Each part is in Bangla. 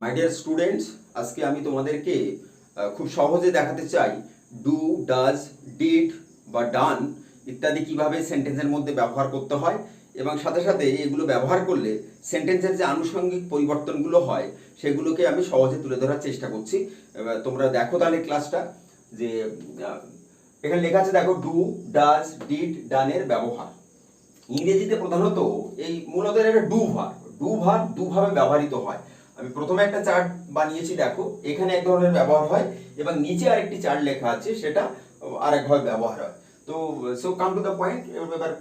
মাই ডিয়ার স্টুডেন্টস, আজকে আমি তোমাদেরকে খুব সহজে দেখাতে চাই ডু, ডাজ, ডিড বা ডান ইত্যাদি কিভাবে সেন্টেন্সের মধ্যে ব্যবহার করতে হয় এবং সাথে সাথে এগুলো ব্যবহার করলে সেন্টেন্সের যে আনুষঙ্গিক পরিবর্তনগুলো হয় সেগুলোকে আমি সহজে তুলে ধরার চেষ্টা করছি। তোমরা দেখো তাহলে ক্লাসটা, যে এখানে লেখা আছে, দেখো ডু, ডাজ, ডিড, ডানের ব্যবহার। ইংরেজিতে প্রধানত এই মূলত একটা ডু ভার্ব দুভাবে ব্যবহৃত হয়। আমি প্রথমে একটা চার্ট বানিয়েছি, দেখো এখানে এক ধরনের ব্যবহার হয় এবং নিচে আরেকটি চার্ট লেখা আছে, সেটা আরেকভাবে ব্যবহার হয়। তো so come to the point, এবার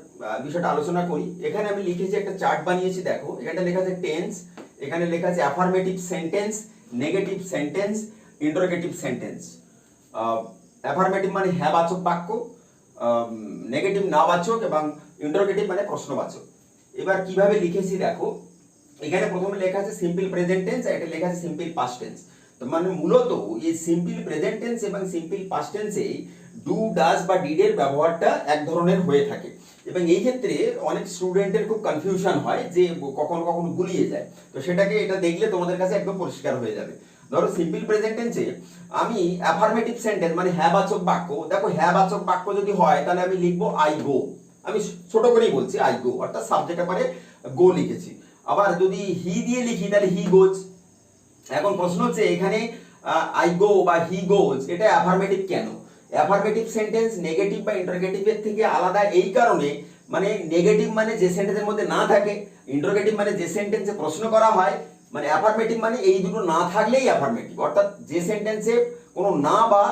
বিষয়টা আলোচনা করি। এখানে আমি লিখেছি, একটা চার্ট বানিয়েছি, দেখো এখানে লেখা আছে টেন্স, এখানে লেখা আছে affirmative sentence, negative sentence, interrogative sentence. Affirmative মানে হ্যাঁ বাচক বাক্য, নেগেটিভ না বাচক এবং ইন্টারোগেটিভ মানে প্রশ্নবাচক। এবার কিভাবে লিখেছি দেখো, এখানে প্রথমে লেখা আছে সিম্পল প্রেজেন্ট টেন্স, আর এটা লেখা আছে সিম্পল পাস্ট টেন্স। তো মানে মূলত এই সিম্পল প্রেজেন্ট টেন্স এবং সিম্পল পাস্ট টেন্সে ডু, ডাজ বা ডিড এর ব্যবহারটা এক ধরনের হয়ে থাকে এবং এই ক্ষেত্রে অনেক স্টুডেন্টের খুব কনফিউশন হয়, যে কখনো কখনো গুলিয়ে যায়। তো সেটাকে এটা দেখলে তোমাদের কাছে একদম পরিষ্কার হয়ে যাবে। ধরো সিম্পল প্রেজেন্ট টেন্সে আমি অ্যাফার্মেটিভ সেন্টেন্স মানে হ্যাঁ বাচক বাক্য, দেখো হ্যাঁ বাচক বাক্য যদি হয় তাহলে আমি লিখবো আই গো। আমি ছোট করেই বলছি আই গো, অর্থাৎ সাবজেক্ট পরে গো লিখেছি। আবার যদি হি দিয়ে লিখি তাহলে হি গোজ। এখন প্রশ্ন হচ্ছে এখানে আই গো বা হি গোজ এটা অ্যাফার্মেটিভ কেন? অ্যাফার্মেটিভ সেন্টেন্স নেগেটিভ বা ইন্টারোগেটিভের থেকে আলাদা এই কারণে, মানে নেগেটিভ মানে যে সেন্টেন্সের মধ্যে না থাকে, ইন্টারোগেটিভ মানে যে সেন্টেন্সে প্রশ্ন করা হয়, মানে অ্যাফার্মেটিভ মানে এই দুটো না থাকলেই অ্যাফার্মেটিভ, অর্থাৎ যে সেন্টেন্সে কোনো না বা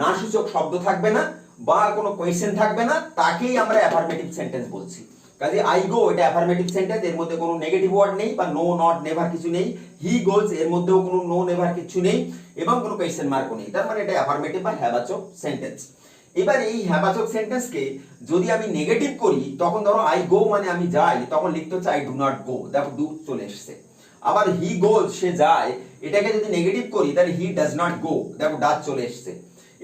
না সূচক শব্দ থাকবে না বা কোনো কোয়েশ্চেন থাকবে না, তাকেই আমরা অ্যাফার্মেটিভ সেন্টেন্স বলছি। কাজে আই গো এটা অ্যাফার্মেটিভ সেন্টেন্স, এর মধ্যে কোনো নেগেটিভ ওয়ার্ড নেই বা নো, নট, নেভার কিছু নেই। হি গোজ এর মধ্যেও কোনো নো, নেভার কিছু নেই এবং কোনো কোয়েশ্চেন মার্কও নেই, তার মানে এটা অ্যাফার্মেটিভ বা হ্যাবাচক সেন্টেন্স। এবার এই হ্যাবাচক সেন্টেন্সকে যদি আমি নেগেটিভ করি, তখন ধরো আই গো মানে আমি যাই, তখন লিখতে হচ্ছে আই ডু নট গো, দেখো ডু চলে এসেছে। আবার হি গোজ সে যায়, এটাকে যদি নেগেটিভ করি তাহলে হি ডাজ নট গো, দেখো ডাজ চলে এসেছে।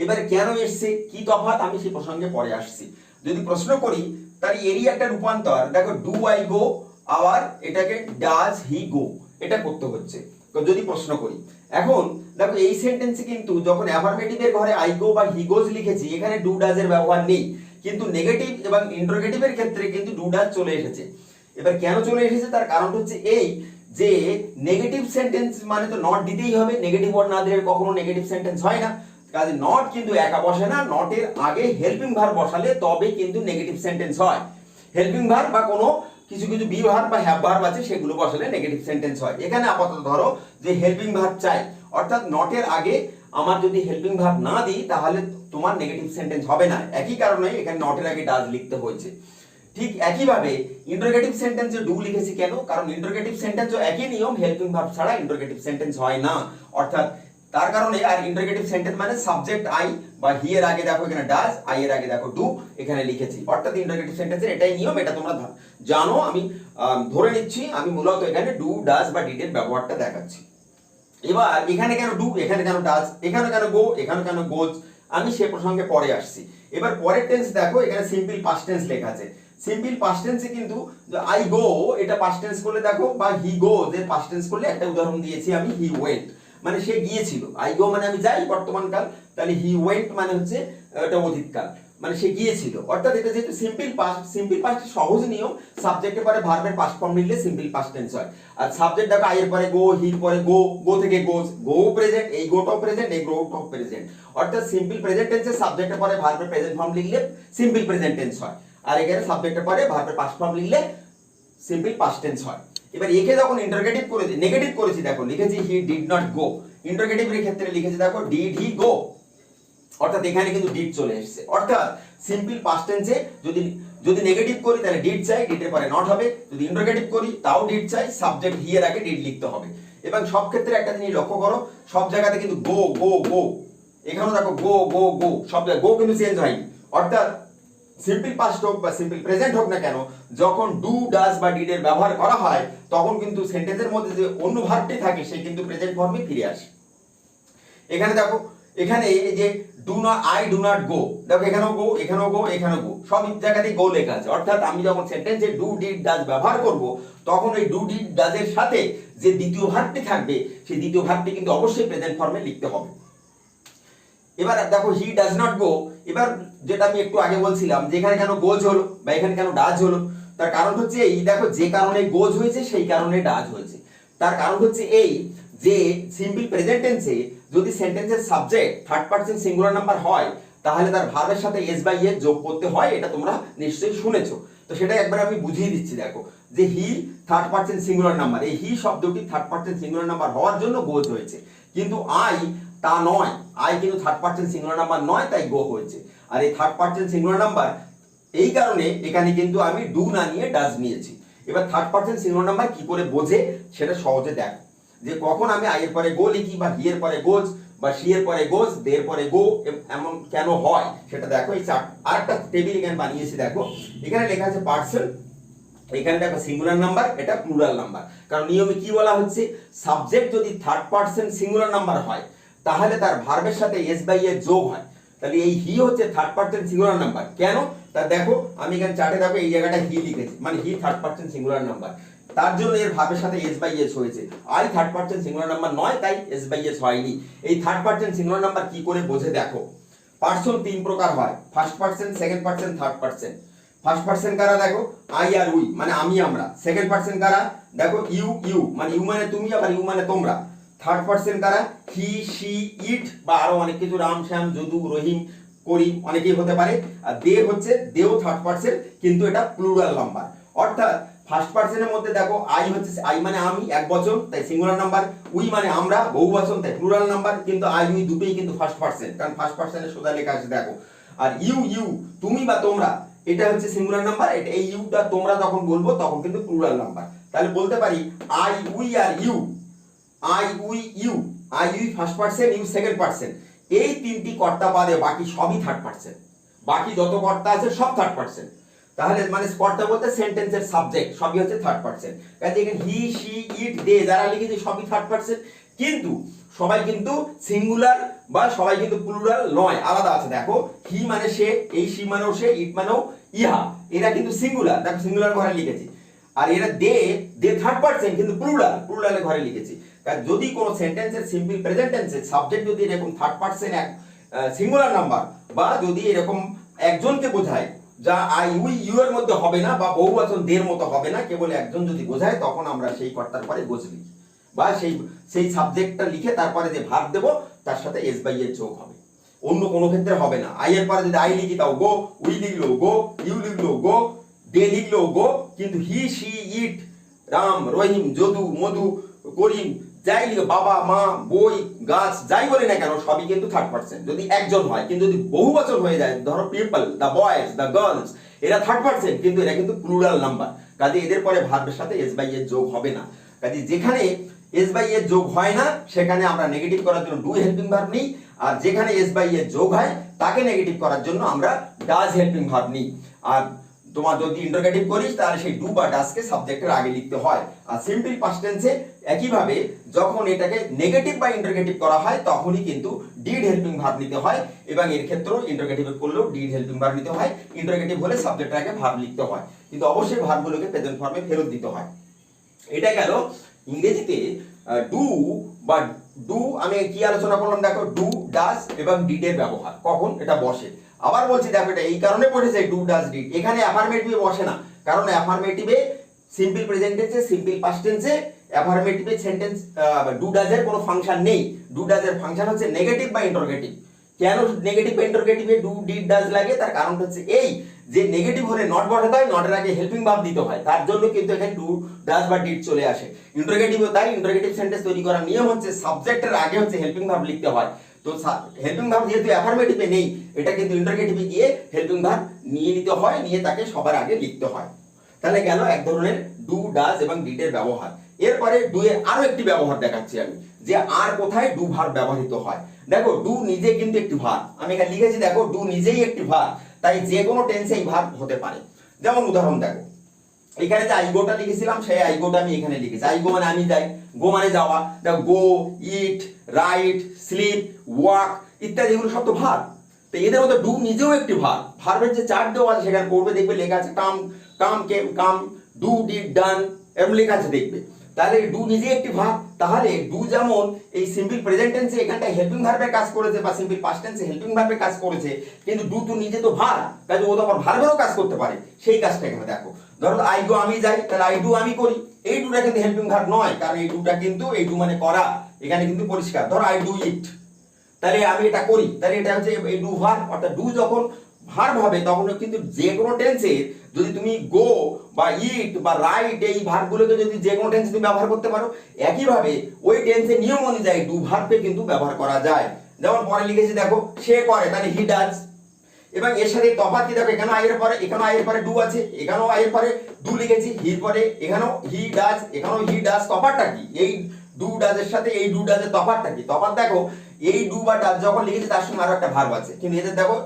এবারে কেন এসছে, কি তফাৎ, আমি সেই প্রসঙ্গে পরে আসছি। যদি প্রশ্ন করি তাহলে এরই একটা রূপান্তর, দেখো ডু আই গো, আবার এটাকে ডাজ হি গো, এটা করতে হচ্ছে যদি প্রশ্ন করি। এখন দেখো এই সেন্টেন্সে কিন্তু যখন অ্যাফার্মেটিভ এর ঘরে আই গো বা হি গোজ লিখেছি, এখানে ডু ডাজ এর ব্যবহার নেই, কিন্তু নেগেটিভ এবং ইন্টারোগেটিভ এর ক্ষেত্রে কিন্তু ডু ডাজ চলে এসেছে। এবার কেন চলে এসেছে তার কারণ হচ্ছে এই, যে নেগেটিভ সেন্টেন্স মানে তো নট দিতেই হবে, নেগেটিভ ওয়ার্ড না দিলে কখনো নেগেটিভ সেন্টেন্স হয় না। কাজে নট কিন্তু একা বসে না, নটের আগে হেল্পিং ভার্ব বসালে তবে কিন্তু নেগেটিভ সেন্টেন্স হয়। হেল্পিং ভার্ব বা কোনো কিছু কিছু বি ভার্ব বা হ্যাভ ভার্ব আছে, সেগুলো বসালে নেগেটিভ সেন্টেন্স হয়। এখানে আপাতত ধরো যে হেল্পিং ভার্ব চাই, অর্থাৎ নটের আগে আমার যদি হেল্পিং ভার্ব না দিই তাহলে তোমার নেগেটিভ সেন্টেন্স হবে না। একই কারণে এখানে নটের আগে ডাজ লিখতে হয়েছে। ঠিক একইভাবে ইন্টারোগেটিভ সেন্টেন্সে ডু লিখেছি কেন? কারণ ইন্টারোগেটিভ সেন্টেন্সও একই নিয়ম, হেল্পিং ভার্ব ছাড়া ইন্টারোগেটিভ সেন্টেন্স হয় না। অর্থাৎ তার কারণে, আর ইন্টারোগেটিভ সেন্টেন্স মানে সাবজেক্ট আই বা হি এর আগে দেখো এখানে ডাজ, আই এর আগে দেখো ডু এখানে লিখেছি, অর্থাৎ ইন্টারোগেটিভ সেন্টেন্সের এটাই নিয়ম, এটা তোমরা জানো। আমি ধরে নিচ্ছি, আমি মূলত এখানে ডু, ডাজ বা ডিড এর ব্যবহারটা দেখাচ্ছি। এবার এখানে কেন ডু, এখানে কেন ডাজ, এখানে কেন গো, এখানে কেন গোজ, আমি সে প্রসঙ্গে পরে আসছি। এবার পরের টেন্স দেখো, এখানে সিম্পল পাস্ট টেন্স লেখা আছে। সিম্পল পাস্ট টেন্সে কিন্তু আই গো এটা পাস্ট টেন্স করলে দেখো, বা হি গোজ এর পাস্ট টেন্স করলে, একটা উদাহরণ দিয়েছি আমি, হি ওয়েন্ট মানে সে গিয়েছিল। আই গো মানে আমি যাই বর্তমান কাল, তাহলে হি ওয়েন্ট মানে হচ্ছে এটা অতীতকাল, মানে সে গিয়েছিল। অর্থাৎ এটা যেহেতু সিম্পল পাস্ট, সিম্পল পাস্টের সহজ নিয়ম, সাবজেক্টের পরে ভার্বের পাস্ট ফর্ম নিলে সিম্পল পাস্ট টেন্স হয়। আর সাবজেক্ট দেখো আই এর পরে গো, হির পরে গো, গো থেকে গোজ, গো প্রেজেন্ট, এই গোটাও প্রেজেন্ট, এই গোটাও প্রেজেন্ট। অর্থাৎ সিম্পল প্রেজেন্ট টেন্সে সাবজেক্টের পরে ভার্বের প্রেজেন্ট ফর্ম লিখলে সিম্পল প্রেজেন্ট টেন্স হয়, আর এখানে সাবজেক্টের পরে ভার্বের পাস্ট ফর্ম লিখলে সিম্পল পাস্ট টেন্স হয়। এবার একে যখন ইন্টারোগেটিভ করেছি, নেগেটিভ করেছি, দেখো লিখেছি হি ডিড নট গো, ইন্টারোগেটিভের ক্ষেত্রে লিখেছি দেখো ডিড হি গো, অর্থাৎ এখানে কিন্তু ডিড চলে এসেছে। অর্থাৎ সিম্পল পাস্ট টেন্সে যদি যদি নেগেটিভ করি তাহলে ডিড চাই, ডিডের পরে নট হবে। যদি ইন্টারোগেটিভ করি তাও ডিড চাই, সাবজেক্ট হি এর আগে ডিড লিখতে হবে। এবং সব ক্ষেত্রে একটা জিনিস লক্ষ্য করো, সব জায়গাতে কিন্তু গো গো গো, এখানেও দেখো গো গো গো, সব জায়গায় গো কিন্তু চেঞ্জ হয়নি। অর্থাৎ সিম্পল পাস্ট হোক বা সিম্পল প্রেজেন্ট হোক না কেন, যখন ডু, ডাজ বা ডিড এর ব্যবহার করা হয় তখন কিন্তু সেন্টেন্সের মধ্যে যে অন্য ভার্বটি থাকে সে কিন্তু প্রেজেন্ট ফর্মে ফিরে আসে। এখানে দেখো, এখানে এই যে আই ডু নট গো, দেখো এখানেও গো, এখানেও গো, এখানেও গো, সব জায়গাতেই গো লেখা আছে। অর্থাৎ আমি যখন সেন্টেন্সে ডু ডিড ডাজ ব্যবহার করব তখন ওই ডু ডিড ডাজের সাথে যে দ্বিতীয় ভার্বটি থাকবে সেই দ্বিতীয় ভার্বটি কিন্তু অবশ্যই প্রেজেন্ট ফর্মে লিখতে হবে। এবার দেখো হি ডাজ নট গো, এবার যেটা আমি একটু আগে বলছিলাম যে এখানে কেন গোজ হলো বা এখানে কেন ডাজ হলো, তার কারণ হচ্ছে এই, দেখো যে কারণে গোজ হয়েছে সেই কারণে ডাজ হয়েছে। তার কারণ হচ্ছে এই যে সিম্পল প্রেজেন্ট টেন্সে যদি সেন্টেন্সের subject third person singular number হয় তাহলে তার ভার্বের সাথে এস বাই এস যোগ করতে হয়, এটা তোমরা নিশ্চয়ই শুনেছো। তো সেটা একবার আমি বুঝিয়ে দিচ্ছি। দেখো যে he third person singular number, এই হি শব্দটি থার্ড পারসন সিঙ্গুলার নাম্বার হওয়ার জন্য গোজ হয়েছে, কিন্তু আই তা নয়, আই কিন্তু থার্ড পারসন সিঙ্গুলার নাম্বার নয়, তাই গো হয়েছে। আর এই থার্ড পারসন সিঙ্গুলার নাম্বার এই কারণে এখানে কিন্তু আমি ডু না নিয়ে ডাজ নিয়েছি। এবার থার্ড পারসন সিঙ্গুলার নাম্বার কি করে বোঝে সেটা সহজে দেখো, যে কখন আমি আই এর পরে গো লিখি বা হি এর পরে গোজ বা সি এর পরে গোজ, দে এর পরে গো, এমন কেন হয় সেটা দেখো। এই আরেকটা টেবিল এখানে বানিয়েছি, দেখো এখানে লেখা আছে পারসন, এখানে দেখো সিঙ্গুলার নাম্বার, এটা প্লুরাল নাম্বার। কারণ নিয়মে কি বলা হচ্ছে, সাবজেক্ট যদি থার্ড পারসন সিঙ্গুলার নাম্বার হয় তাহলে তার ভার্বের সাথে এস বাই এস যোগ হয়। তাহলে এই হি হচ্ছে থার্ড পারসন সিঙ্গুলার নাম্বার। কেন? তা দেখো আমি এখানে চার্টে দেখো এই জায়গাটা হি লিখেছি, মানে he third person singular number, তার জন্য এর ভার্বের সাথে এস বাই এস হয়েছে। I third person singular number নয়, তাই এস বাই এস হয়নি। এই থার্ড পারসন সিঙ্গুলার নাম্বার কি করে বোঝে দেখো। পারসন তিন প্রকার হয়, first person, second person, third person. First person কারা? দেখো আই আর উই, মানে আমি আমরা। সেকেন্ড পারসন কারা? দেখো ইউ ইউ, মানে ইউ মানে তুমি, আবার ইউ মানে তোমরা। থার্ড পারসন কারা? হি, শি, ইট বা আরো অনেক কিছু, রাম, শ্যাম, যদু, রহিম, করিম, অনেকেই হতে পারে। আর দে হচ্ছে, দেও থার্ড পারসন, কিন্তু এটা প্লুরাল নাম্বার। অর্থাৎ ফার্স্ট পারসনের মধ্যে দেখো আই হচ্ছে, আই মানে আমি এক বচন, তাই সিঙ্গুলার নাম্বার। উই মানে আমরা বহু বচন, তাই প্লুরাল নাম্বার। কিন্তু আই উই দুটোই কিন্তু ফার্স্ট পারসন, কারণ ফার্স্ট পারসনে সোজা লেখা আছে দেখো। আর ইউ ইউ, তুমি বা তোমরা, এটা হচ্ছে সিঙ্গুলার নাম্বার। এটা এই ইউটা তোমরা যখন বলবো তখন কিন্তু প্লুরাল নাম্বার। তাহলে বলতে পারি আই উই আর you, I we you, I we first person, you second person. এই তিনটি কর্তা বাদে বাকি সবই থার্ড পারসন, বাকি যত কর্তা আছে সব থার্ড পারসন। তাহলে মানে কর্তা বলতে সেন্টেন্সের সাবজেক্ট সবই হচ্ছে থার্ড পারসন। কাজে এখানে হি, শি, ইট, দে যারা লিখেছে সবই থার্ড পারসন, কিন্তু সবাই কিন্তু সিঙ্গুলার বা সবাই কিন্তু প্লুরাল নয়, আলাদা আছে। দেখো হি মানে সে, এই শি মানেও সে, ইট মানেও ইহা, এরা কিন্তু সিঙ্গুলার, দেখো সিঙ্গুলার ঘরে লিখেছি। আর এরা দে, দে থার্ড পারসন, কিন্তু প্লুরাল, প্লুরালের ঘরে লিখেছি। কারণ যদি কোনো সেন্টেন্সের সিম্পল প্রেজেন্ট টেন্সে সাবজেক্ট যদি এরকম থার্ড পারসন এক সিঙ্গুলার নাম্বার, বা যদি এরকম একজনকে বোঝায় যা আই উই ইউ এর মধ্যে হবে না, বা বহুবচন দের মতো হবে না, কেবল একজন যদি বোঝায় তখন আমরা সেই কর্তার পরে গোজ লিখি, বা সেই সাবজেক্টটা লিখে তারপরে যে ভার্ব দেব তার সাথে এস বাই এর যোগ হবে। অন্য কোনো ক্ষেত্রে হবে না। আই এর পরে যদি আই লিখি তাও গো, উই লিখলো গো, ইউ লিখলো গো, দে লিখলো গো, কিন্তু হি, শি, ইট, রাম, রহিম, যদু, মধু, করিম, যাই লিখো, বাবা, মা, বই, গাছ, যাই বলি না কেন সবই কিন্তু থার্ড পারসন যদি একজন হয়। কিন্তু যদি বহু বচন হয়ে যায়, ধরো people, the boys, the girls, এরা থার্ড পারসন, কিন্তু এরা কিন্তু প্লুরাল নাম্বার। কাজে এদের পরে ভার্বের সাথে এস বাই এর যোগ হবে না। কাজে যেখানে এস বাই এর যোগ হয় না সেখানে আমরা নেগেটিভ করার জন্য ডু হেল্পিং ভার্ব নিই, আর যেখানে এস বাই এর যোগ হয় তাকে নেগেটিভ করার জন্য আমরা ডাজ হেল্পিং ভার্ব নিই। আর তোমার যদি ইন্টারোগেটিভ করিস তাহলে সেই ডু বা ডাজকে সাবজেক্টের আগে লিখতে হয়। আর সিম্পল পাস্ট টেন্সে একইভাবে যখন এটাকে নেগেটিভ বা ইন্টারোগেটিভ করা হয় তখনই কিন্তু ডিড হেল্পিং ভার্ব নিতে হয়, এবং এর ক্ষেত্রেও ইন্টারোগেটিভ করলেও ডিড হেল্পিং ভার্ব নিতে হয়। ইন্টারোগেটিভ হলে সাবজেক্টের আগে ভার্ব লিখতে হয়, কিন্তু অবশ্যই ভার্বগুলোকে প্রেজেন্ট ফর্মে ফেরত দিতে হয়। এটা গেল ইংরেজিতে ডু বা ডু। আমি কি আলোচনা করলাম দেখো, ডু, ডাজ এবং ডিড এর ব্যবহার কখন এটা বসে। আবার বলছি দেখো, এটা এই কারণে পড়েছে ডু, ডাজ, ডিড। এখানে অ্যাফার্মেটিভে বসে না, কারণ অ্যাফার্মেটিভে সিম্পল প্রেজেন্ট টেন্সে, সিম্পল পাস্ট টেন্সে অ্যাফার্মেটিভে সেন্টেন্স ডু ডাজের কোনো ফাংশন নেই। ডু ডাজের ফাংশন হচ্ছে নেগেটিভ বা ইন্টারোগেটিভ। কেন নেগেটিভ বা ইন্টারোগেটিভে ডু, ডিড, ডাজ লাগে? তার কারণ হচ্ছে এই যে নেগেটিভ হলে নট বসাতে হয়, নটের আগে হেল্পিং ভার্ব দিতে হয়, তার জন্য কিন্তু এখানে ডু, ডাজ বা ডিড চলে আসে। ইন্টারোগেটিভও তাই। ইন্টারোগেটিভ সেন্টেন্স তৈরি করার নিয়ম হচ্ছে সাবজেক্টের আগে হচ্ছে হেল্পিং ভার্ব লিখতে হয়। তো হেল্পিং ভার্ব যেহেতু অ্যাফার্মেটিভে নেই, এটা কিন্তু ইন্টারোগেটিভে গিয়ে হেল্পিং ভার্ব নিয়ে নিতে হয়, নিয়ে তাকে সবার আগে লিখতে হয়। তাহলে গেল এক ধরনের ডু, ডাজ এবং ডিড এর ব্যবহার। এরপরে ডু এর আরো একটি ব্যবহার দেখাচ্ছি আমি, যে আর কোথায় ডু ভার্ব ব্যবহৃত হয়। দেখো ডু নিজে কিন্তু একটি ভার্ব, আমি এখানে লিখেছি দেখো ডু নিজেই একটি ভার্ব, তাই যে কোনো টেন্সে এই ভার্ব হতে পারে। যেমন উদাহরণ দেখো, এখানে যে আইগোটা লিখেছিলাম সেই আইগোটা আমি এখানে লিখেছি। আইগো মানে আমি যাই, গো মানে যাওয়া। দেখো গো, ইট, রাইট, স্লিপ, ওয়াক ইত্যাদি এগুলো সব তো ভার্ব। তো এদের মধ্যে ডু নিজেও একটি ভার্ব, ভার্বের যে চার্ট দেওয়া আছে সেখানে পড়বে দেখবে লেখা আছে কাম, কাম কেম, কাম, ডু, ডিড, ডান এরকম লেখা আছে দেখবে। তাহলে ডু নিজে একটি ভার্ব, তাহলে ডু যেমন এই সিম্পল প্রেজেন্ট টেন্সে এখানটা হেল্পিং ভার্বের কাজ করেছে বা সিম্পল পাস্ট টেন্সে হেল্পিং ভার্বের কাজ করেছে, কিন্তু ডু তো নিজে তো ভার্ব, কাজে ও তো আবার ভার্বেরও কাজ করতে পারে। সেই কাজটা এখানে দেখো, ধরো আই গো আমি যাই, তাহলে আই ডু আমি করি, এই ডুটা কিন্তু হেল্পিং ভার্ব নয়, কারণ এই ডুটা কিন্তু এই ডু মানে করা, এখানে কিন্তু পরিষ্কার। ধরো আই ডু ইট, তাহলে আমি এটা করি, তাহলে এটা হচ্ছে এই ডু ভার্ব। অর্থাৎ ডু যখন ভার্ব হবে তখন কিন্তু যে কোনো টেন্সে যদি তুমি গো বা ইট বা রাইট এই ভার্বগুলোকে যদি যে কোনো টেন্সে তুমি ব্যবহার করতে পারো, একইভাবে ওই টেন্সের নিয়ম অনুযায়ী ডু ভার্বকে কিন্তু ব্যবহার করা যায়। যেমন পরে লিখেছি দেখো সে করে, তাহলে হি ডাজ। এবং এর সাথে তফাৎ কি দেখো, এখানেও আয়ের পরে, এখানেও আয়ের পরে ডু আছে, এখানেও আয়ের পরে ডু লিখেছি, হির পরে এখানেও হি ডাজ, এখানেও হি ডাজ। তফাৎটা কি, এই ডু ডাজের সাথে এই ডু ডাজের তফাৎটা কি? তফাৎ দেখো, এই ডু বা ডাজ যখন লিখেছি তার সঙ্গে আরো একটা ভার্ব আছে, কিন্তু এদের দেখো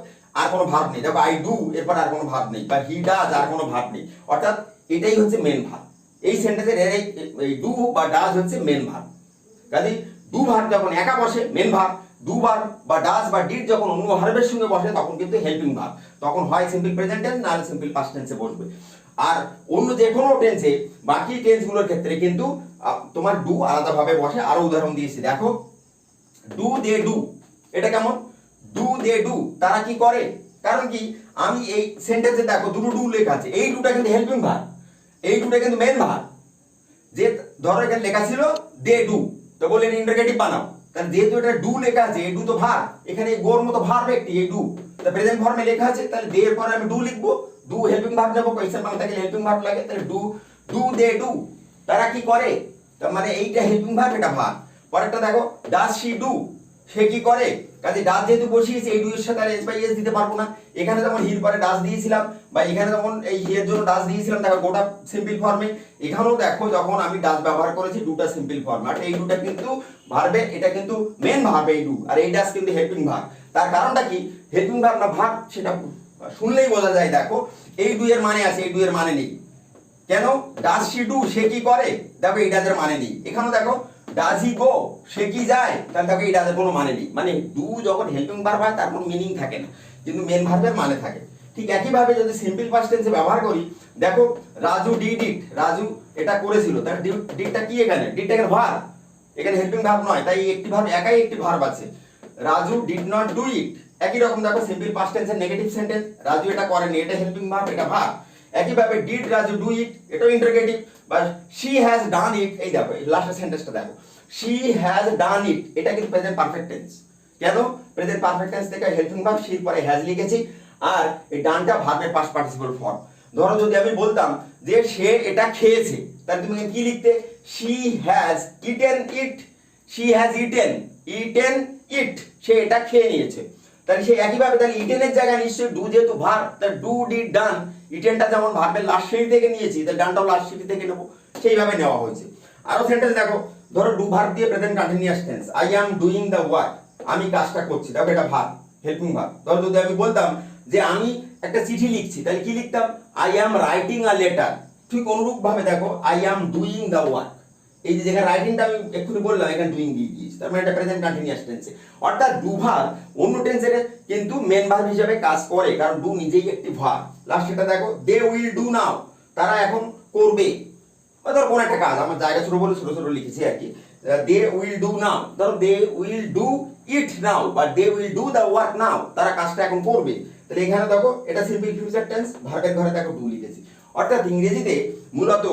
আর কোনো ভার্ব নেই। দেখো আই ডু এরপর আর কোনো ভার্ব নেই, বা হি ডাজ আর কোনো ভার্ব নেই, অর্থাৎ এটাই হচ্ছে মেন ভার্ব। এই সেন্টেন্সের এই ডু বা ডাজ হচ্ছে মেন ভার্ব। কাজে ডু ভার্ব যখন একা বসে মেন ভার্ব, ডু ভার্ব বা ডাজ বা ডিড যখন অন্য ভার্বের সঙ্গে বসে তখন কিন্তু হেল্পিং ভার্ব, তখন হয় সিম্পল প্রেজেন্ট টেন্স না সিম্পল পাস্ট টেন্সে বসবে। আর অন্য যে কোনো টেন্সে বাকি টেন্সগুলোর ক্ষেত্রে কিন্তু তোমার ডু আলাদাভাবে বসে। আরো উদাহরণ দিয়েছি দেখো, ডু দে ডু, এটা কেমন? ডু দে ডু, তারা কি করে? কারণ কি, আমি এই সেন্টেন্সে দেখো দুটো ডু লেখা আছে, এই ডুটা কিন্তু হেল্পিং ভার্ব, এই ডুটা কিন্তু মেন ভার্ব। যে ধরো এখানে লেখা ছিল দে ডু, তো বলে ইন্টারগেটিভ বানাও, কারণ যেহেতু এটা ডু লেখা আছে, এই ডু তো ভার্ব, এখানে গোর মতো ভার্ব একটি, এই ডু প্রেজেন্ট ফর্মে লেখা আছে, তাহলে দে এর পরে আমি ডু লিখবো, ডু হেল্পিং ভার্ব নেবো, কোয়েশ্চেন বাংলা থেকে হেল্পিং ভার্ব লাগে, তাহলে ডু, ডু দে ডু, তারা কি করে, তার মানে এইটা হেল্পিং ভার্ব, এটা ভার্ব। পরেরটা দেখো, ডাজ শি ডু, সে কি করে? কাজে ডাজ যেহেতু বসিয়েছে, এই ডু এর সাথে আর এস বাই এস দিতে পারবো না। এখানে যেমন হির পরে ডাজ দিয়েছিলাম, বা এখানে যখন এই হি এর জন্য ডাজ দিয়েছিলাম, দেখো গোটা সিম্পল ফর্মে, এখানেও দেখো যখন আমি ডাজ ব্যবহার করেছি দুটা সিম্পল ফর্ম, আর এই দুটা কিন্তু ভার্বে, এটা কিন্তু মেন ভার্ব এই ডু, আর এই ডাজ কিন্তু হেল্পিং ভার্ব। তার কারণটা কি, হেল্পিং ভার্ব না ভার্ব সেটা শুনলেই বোঝা যায়। দেখো এই ডু এর মানে আছে, এই ডু এর মানে নেই। কেন? ডাজ শি ডু, সে কি করে, দেখো এই ডাজের মানে নেই। এখানেও দেখো ডাজ হি গো, সে কি যায়, তাহলে দেখো এই ডাজের কোনো মানে নেই। মানে ডু যখন হেল্পিং ভার্ব হয় তার কোনো মিনিং থাকে না, কিন্তু মেন ভার্বের মানে থাকে। ঠিক একইভাবে যদি সিম্পল পাস্ট টেন্সে ব্যবহার করি, দেখো রাজু ডিড ইট, রাজু এটা করেছিল, তার ডিডটা কি, এখানে ডিডটা এখানে ভার্ব, এখানে হেল্পিং ভার্ব নয়, তাই একটি ভার্ব, একাই একটি ভার্ব আছে, Raju did not do it. একই রকম দেখো সিম্পল পাস্ট টেন্সের নেগেটিভ সেন্টেন্স, রাজু এটা করেনি, এটা হেল্পিং ভার্ব, এটা ভার্ব। একইভাবে ডিড রাজু ডু ইট, এটাও ইন্টারগেটিভ, বা শি হ্যাজ ডান ইট, এই দেখো এই লাস্টের সেন্টেন্সটা দেখো, শি হ্যাজ ডান ইট, এটা কিন্তু প্রেজেন্ট পারফেক্ট টেন্স। কেন? প্রেজেন্ট পারফেক্ট টেন্স থেকে হেল্পিং ভার্ব শির পরে হ্যাজ লিখেছি, আর এই ডানটা ভার্বের পাস্ট পার্টিসিপল ফর্ম। ধরো যদি আমি বলতাম যে সে এটা খেয়েছে, তাহলে তুমি কি লিখতে? She has eaten it, she has eaten, eaten it, সে এটা খেয়ে নিয়েছে। তাহলে সেই একইভাবে তাহলে ইটেনের জায়গায় নিশ্চয়ই ডু, যেহেতু ভার্ব, তাহলে ডু ডিড ডান, ইটেনটা যেমন ভার্বের লাস্ট সিঁড়ি থেকে নিয়েছি, তাহলে ডানটাও লাস্ট সিঁড়ি থেকে নেবো, সেইভাবে নেওয়া হয়েছে। আরো সেন্টেন্স দেখো, ধরো ডু ভার্ব দিয়ে present continuous tense, I am doing the work, আমি কাজটা করছি, দেখো এটা ভার্ব, হেল্পিং ভার্ব। ধরো যদি আমি বলতাম যে আমি একটা চিঠি লিখছি, তাহলে কি লিখতাম? I am writing a letter. ঠিক অনুরূপ ভাবে দেখো, I am doing the work, এই যে যেখানে রাইটিংটা আমি এক্ষুনি বললাম, এখানে ডুইং দিয়ে দিয়েছি, তার মানে এটা প্রেজেন্ট কন্টিনিউয়াস টেন্সে। অর্থাৎ ডু ভার্ব অন্য টেন্সের কিন্তু মেন ভার্ব হিসেবে কাজ করে, কারণ ডু নিজেই একটি ভার্ব। লাস্ট এটা দেখো, দে উইল ডু নাও, তারা এখন করবে, ধরো কোন একটা কাজ, আমার জায়গা ছোট বলে ছোট ছোট লিখেছি আর কি। দে উইল ডু নাও, ধরো দে উইল ডু ইট নাও, বা they will do the work now, তারা কাজটা এখন করবে। তাহলে এখানে দেখো এটা সিম্পল ফিউচার টেন্স, ভার্বের ঘরে দেখো ডু লিখেছি। অর্থাৎ ইংরেজিতে মূলত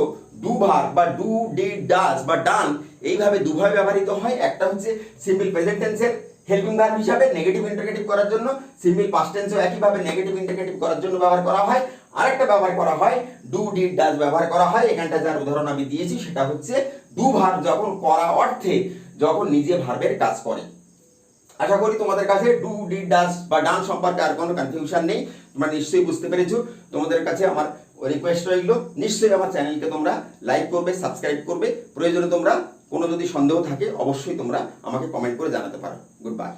ডু ভার্ব বা ডু ডিড ডাজ বা ডান এইভাবে দুভাবে ব্যবহৃত হয়। একটা হচ্ছে সিম্পল প্রেজেন্ট টেন্সের হেল্পিং ভার্ব হিসাবে নেগেটিভ ইন্টারগেটিভ করার জন্য, সিম্পল পাস্ট টেন্সও একইভাবে নেগেটিভ ইন্টারগেটিভ করার জন্য ব্যবহার করা হয়। আরেকটা ব্যবহার করা হয় ডু ডিড ডাজ ব্যবহার করা হয়। এখানটা যার উদাহরণ আমি দিয়েছি সেটা হচ্ছে ডু ভার্ব যখন করা অর্থে যখন নিজে ভার্বের কাজ করে। আশা করি তোমাদের কাছে ডু ডিড ডাজ বা ডান সম্পর্কে আর কোনো কনফিউশন নেই, তোমরা নিশ্চয়ই বুঝতে পেরেছো। তোমাদের কাছে আমার রিকোয়েস্ট রইল, নিশ্চয়ই আমার চ্যানেলকে তোমরা লাইক করবে, সাবস্ক্রাইব করবে। প্রয়োজনে তোমরা কোনো যদি সন্দেহ থাকে অবশ্যই তোমরা আমাকে কমেন্ট করে জানাতে পারো। Good bye.